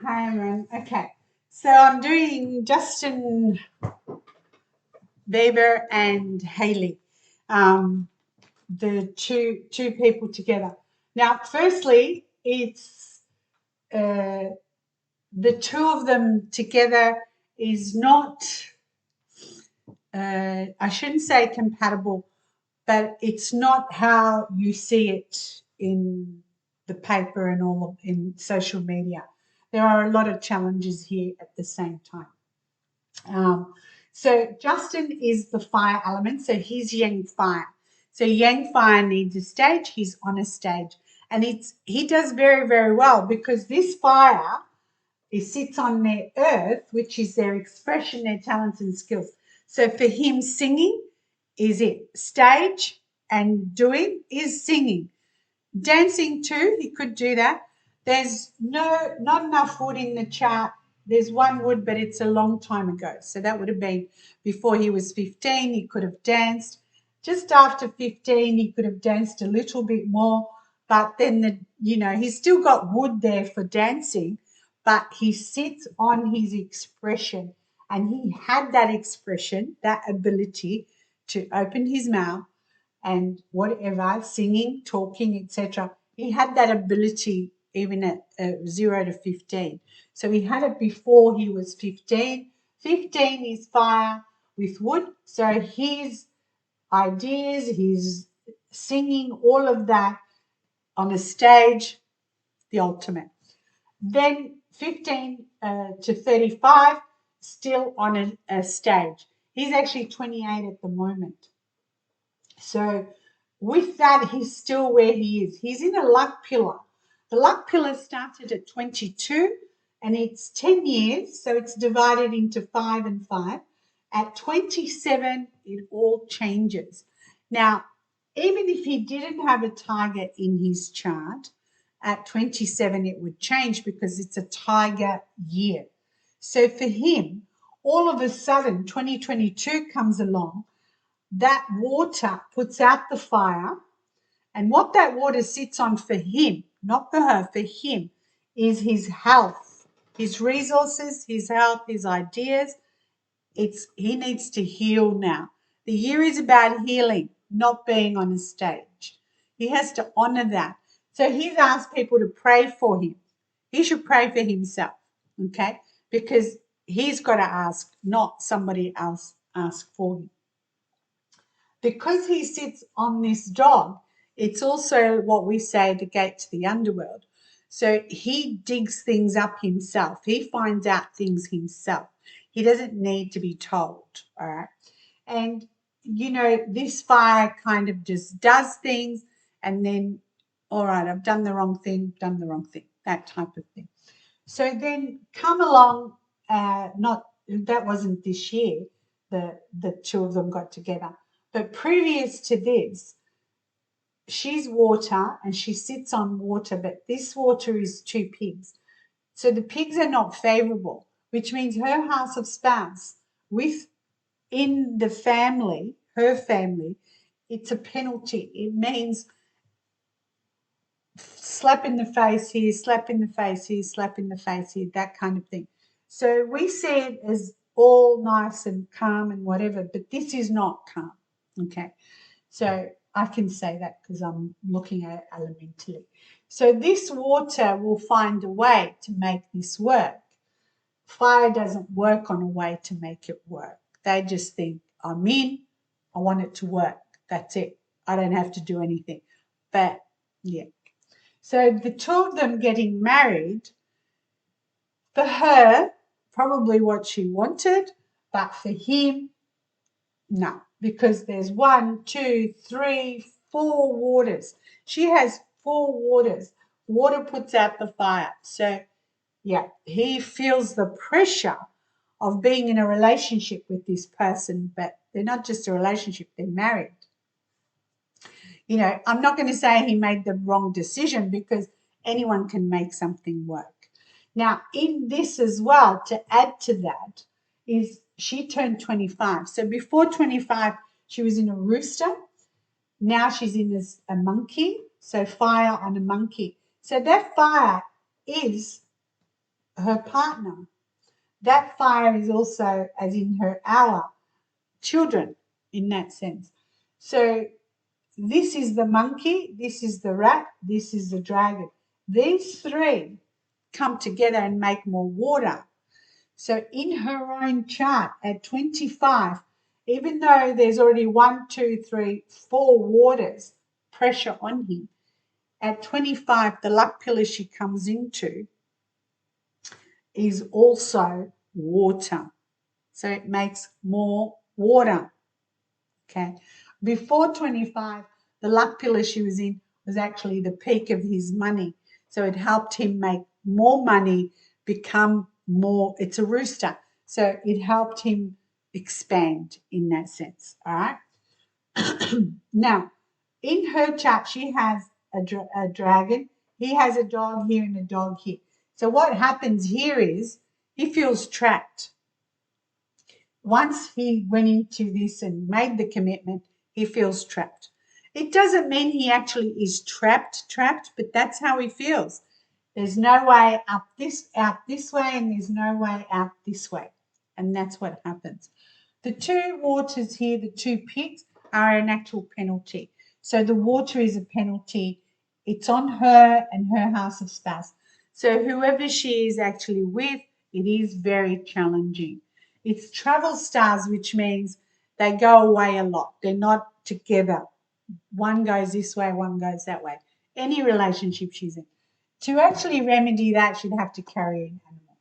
Hi, everyone. Okay, so I'm doing Justin Beiber and Hailey, um, the two people together. Now, firstly, it's uh, the two of them together is not. I shouldn't say compatible, but it's not how you see it in the paper and all in social media. There are a lot of challenges here at the same time. Um, so Justin is the fire element, so he's yang fire. So yang fire needs a stage, he's on a stage. And he does very, very well because this fire it sits on their earth, which is their expression, their talents and skills. So for him, singing is it. Stage and doing is singing. Dancing too, he could do that. There's not enough wood in the chart. There's one wood, but it's a long time ago. So that would have been before he was 15. He could have danced. Just after 15, he could have danced a little bit more. But then he's still got wood there for dancing, but he sits on his expression. And he had that expression, that ability to open his mouth and whatever, singing, talking, etc. He had that ability even at 0 to 15. So he had it before he was 15. 15 is fire with wood. So his ideas, his singing, all of that on a stage, the ultimate. Then 15 to 35, still on a stage. He's actually 28 at the moment. So with that, he's still where he is. He's in a luck pillar. The luck pillar started at 22 and it's 10 years, so it's divided into 5 and 5. At 27, it all changes. Now, even if he didn't have a target in his chart, at 27 it would change because it's a tiger year. So for him, all of a sudden, 2022 comes along, that water puts out the fire, and what that water sits on for him, not for her, for him, is his health, his resources, his health, his ideas. He needs to heal now. The year is about healing, not being on a stage. He has to honor that. So he's asked people to pray for him. He should pray for himself, okay? Because he's got to ask, not somebody else ask for him. Because he sits on this dog, it's also what we say the gate to the underworld. So he digs things up himself. He finds out things himself. He doesn't need to be told, all right? And, this fire kind of just does things and then, all right, I've done the wrong thing, that type of thing. So then come along, that wasn't this year, the two of them got together. But previous to this, she's water and she sits on water, but this water is two pigs. So the pigs are not favorable, which means her house of spouse within the family, her family, it's a penalty. It means slap in the face here, slap in the face here, slap in the face here, that kind of thing. So we see it as all nice and calm and whatever, but this is not calm, okay? So I can say that because I'm looking at it elementally. So this water will find a way to make this work. Fire doesn't work on a way to make it work. They just think, I'm in, I want it to work. That's it. I don't have to do anything. But yeah. So the two of them getting married, for her, probably what she wanted, but for him, no, because there's 1, 2, 3, 4 waters. She has 4 waters. Water puts out the fire. So, yeah, he feels the pressure of being in a relationship with this person, but they're not just a relationship, they're married. I'm not going to say he made the wrong decision because anyone can make something work. Now, in this as well, to add to that, is she turned 25. So before 25, she was in a rooster. Now she's in a monkey. So fire on a monkey. So that fire is her partner. That fire is also, as in her our children, in that sense. So this is the monkey, this is the rat, this is the dragon. These three come together and make more water. So in her own chart at 25, even though there's already 1, 2, 3, 4 waters pressure on him, at 25, the luck pillar she comes into is also water. So it makes more water. Okay. Before 25, the luck pillar she was in was actually the peak of his money. So it helped him make more money, become more, it's a rooster. So it helped him expand in that sense. All right. Now, in her chart, she has a dragon. He has a dog here and a dog here. So what happens here is he feels trapped. Once he went into this and made the commitment, he feels trapped. It doesn't mean he actually is trapped, but that's how he feels. There's no way out this way, and there's no way out this way. And that's what happens. The two waters here, the two pits, are an actual penalty. So the water is a penalty. It's on her and her house of spouse. So whoever she is actually with, it is very challenging. It's travel stars, which means they go away a lot. They're not together. One goes this way, one goes that way. Any relationship she's in. To actually remedy that, she'd have to carry an animal.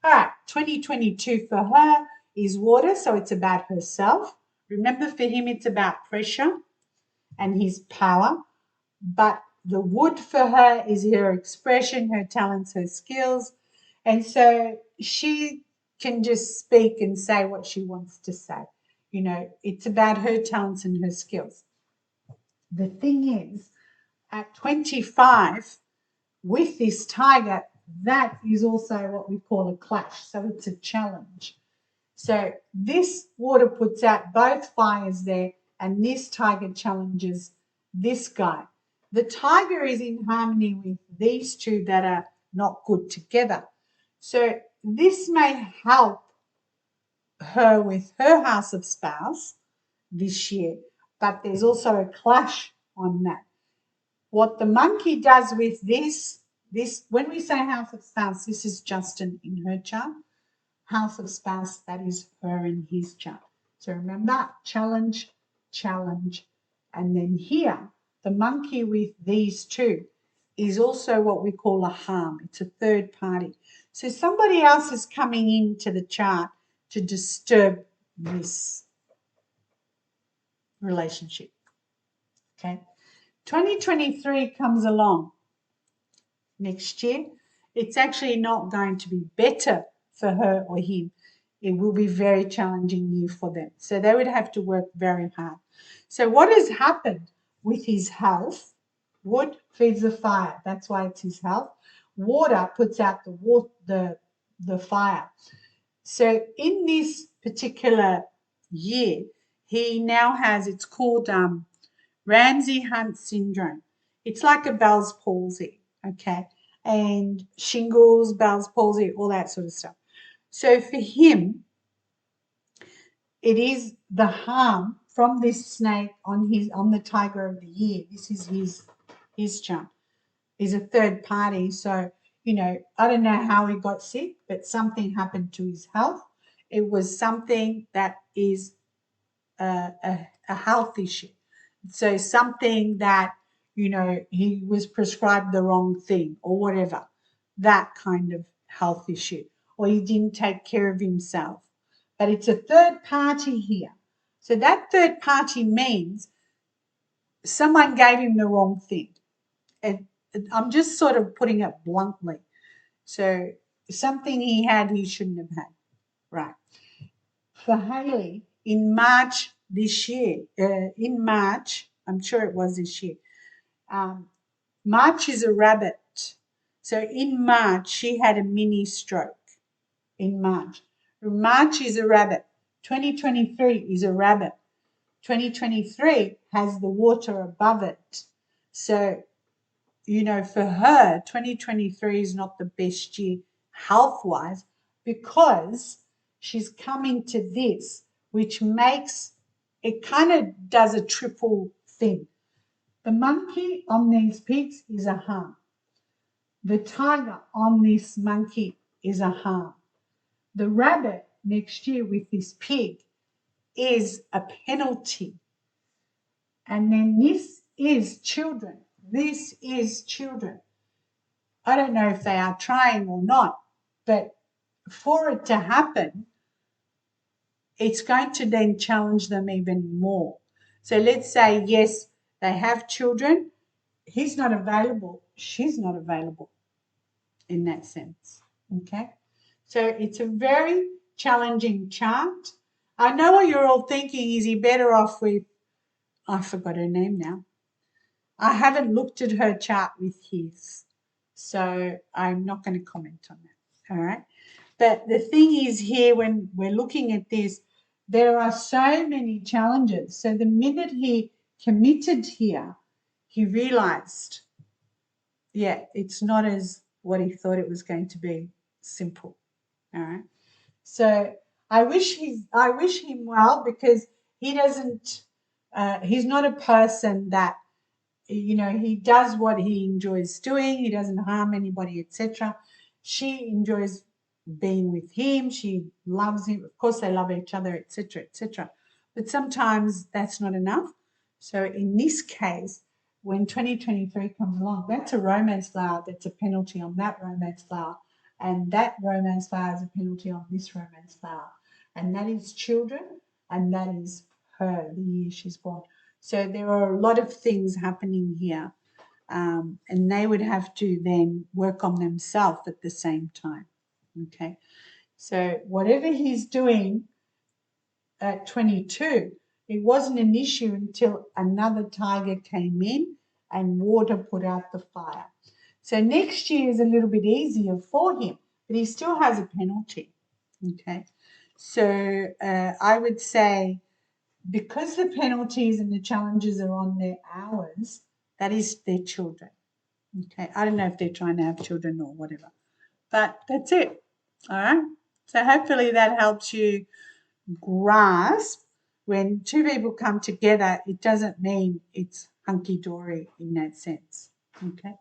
All right, 2022 for her is water, so it's about herself. Remember, for him, it's about pressure and his power. But the wood for her is her expression, her talents, her skills. And so she can just speak and say what she wants to say. You know, it's about her talents and her skills. The thing is, at 25, with this tiger, that is also what we call a clash. So it's a challenge. So this water puts out both fires there, and this tiger challenges this guy. The tiger is in harmony with these two that are not good together. So this may help her with her house of spouse this year, but there's also a clash on that. What the monkey does with this, when we say house of spouse, this is Justin in her chart. House of spouse, that is her in his chart. So remember, challenge, challenge. And then here, the monkey with these two is also what we call a harm. It's a third party. So somebody else is coming into the chart to disturb this relationship. Okay. 2023 comes along next year. It's actually not going to be better for her or him. It will be a very challenging year for them. So they would have to work very hard. So what has happened with his health? Wood feeds the fire. That's why it's his health. Water puts out the fire. So in this particular year, he now has, it's called Ramsay-Hunt syndrome. It's like a Bell's palsy, okay? And shingles, Bell's palsy, all that sort of stuff. So for him, it is the harm from this snake on the tiger of the year. This is his chart. He's a third party. So, you know, I don't know how he got sick, but something happened to his health. It was something that is a health issue. So something that, you know, he was prescribed the wrong thing or whatever, that kind of health issue, or he didn't take care of himself. But it's a third party here. So that third party means someone gave him the wrong thing. And I'm just sort of putting it bluntly. So something he had he shouldn't have had. Right. For Hailey, in March this year, I'm sure it was this year, March is a rabbit. So in March, she had a mini stroke in March. March is a rabbit. 2023 is a rabbit. 2023 has the water above it. So, you know, for her, 2023 is not the best year health-wise, because she's coming to this, which makes it kind of does a triple thing. The monkey on these pigs is a harm. The tiger on this monkey is a harm. The rabbit next year with this pig is a penalty. And then this is children. This is children. I don't know if they are trying or not, but for it to happen, it's going to then challenge them even more. So let's say, yes, they have children. He's not available. She's not available in that sense. Okay. So it's a very challenging chart. I know what you're all thinking. Is he better off with, I forgot her name now. I haven't looked at her chart with his, so I'm not going to comment on that. All right. But the thing is here, when we're looking at this, there are so many challenges. So the minute he committed here, he realized, yeah, it's not as what he thought it was going to be, simple. All right. So I wish him well, because he doesn't, he's not a person that, he does what he enjoys doing. He doesn't harm anybody, etc. She enjoys being with him. She loves him. Of course, they love each other, etc., etc. But sometimes that's not enough. So in this case, when 2023 comes along, that's a romance flower. That's a penalty on that romance flower. And that romance flower is a penalty on this romance flower. And that is children, and that is her, the year she's born. So there are a lot of things happening here, and they would have to then work on themselves at the same time. Okay, so whatever he's doing at 22, it wasn't an issue until another tiger came in and water put out the fire. So next year is a little bit easier for him, but he still has a penalty. Okay, so I would say, because the penalties and the challenges are on their hours, that is their children. Okay, I don't know if they're trying to have children or whatever, but that's it. All right. So hopefully that helps you grasp, when two people come together, it doesn't mean it's hunky dory in that sense. Okay.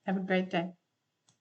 Have a great day.